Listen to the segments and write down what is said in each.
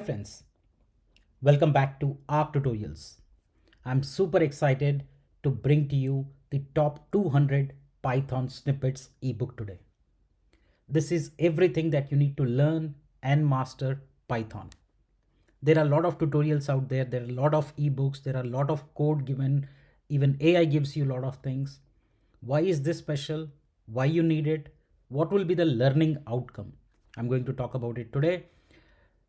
friends, welcome back to ARC Tutorials. I'm super excited to bring to you the top 200 Python snippets ebook today. This is everything that you need to learn and master Python. There are a lot of tutorials out there, there are a lot of ebooks, there are a lot of code given, even AI gives you a lot of things. Why is this special? Why you need it? What will be the learning outcome? I'm going to talk about it today.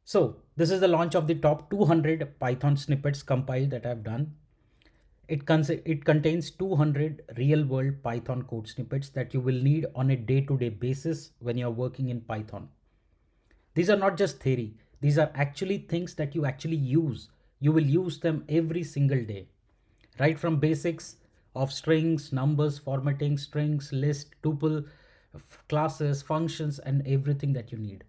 So this is the launch of the top 200 Python snippets compiled that I've done. It contains 200 real world Python code snippets that you will need on a day-to-day basis when you're working in Python. These are not just theory. These are actually things that you actually use. You will use them every single day. Right from basics of strings, numbers, formatting, strings, list, tuple, classes, functions, and everything that you need.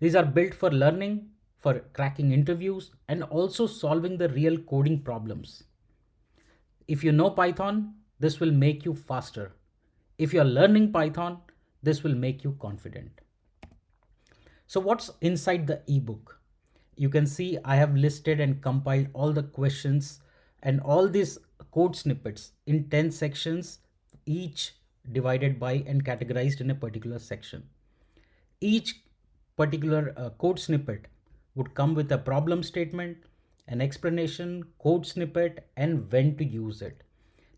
These are built for learning, for cracking interviews, and also solving the real coding problems. If you know Python, this will make you faster. If you're learning Python, this will make you confident. So what's inside the ebook? You can see I have listed and compiled all the questions and all these code snippets in 10 sections, each divided by and categorized in a particular section. Each particular code snippet would come with a problem statement, an explanation, code snippet, and when to use it.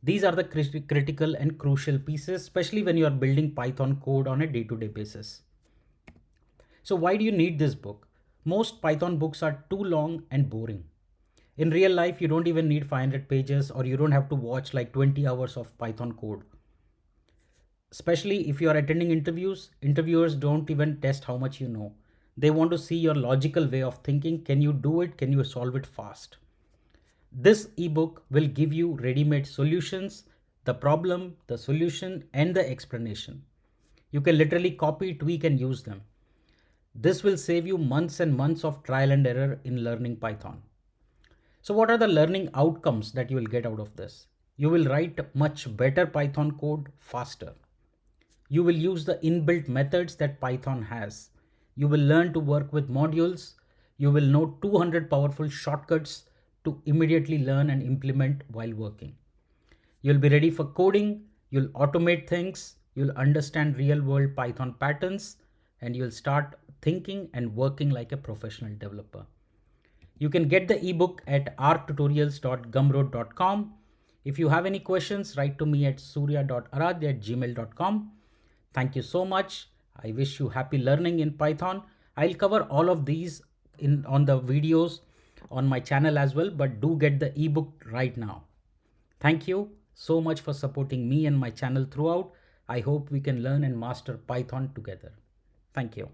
These are the critical and crucial pieces, especially when you are building Python code on a day-to-day basis. So why do you need this book? Most Python books are too long and boring. In real life, you don't even need 500 pages, or you don't have to watch like 20 hours of Python code. Especially if you are attending interviews, interviewers don't even test how much you know. They want to see your logical way of thinking. Can you do it? Can you solve it fast? This ebook will give you ready-made solutions, the problem, the solution, and the explanation. You can literally copy, tweak, and use them. This will save you months and months of trial and error in learning Python. So what are the learning outcomes that you will get out of this? You will write much better Python code faster. You will use the inbuilt methods that Python has. You will learn to work with modules. You will know 200 powerful shortcuts to immediately learn and implement while working. You'll be ready for coding. You'll automate things. You'll understand real world Python patterns, and you'll start thinking and working like a professional developer. You can get the ebook at arctutorials.gumroad.com. If you have any questions, write to me at surya.aradhya@gmail.com. Thank you so much. I wish you happy learning in Python. I'll cover all of these on the videos on my channel as well, but do get the ebook right now. Thank you so much for supporting me and my channel throughout. I hope we can learn and master Python together. Thank you.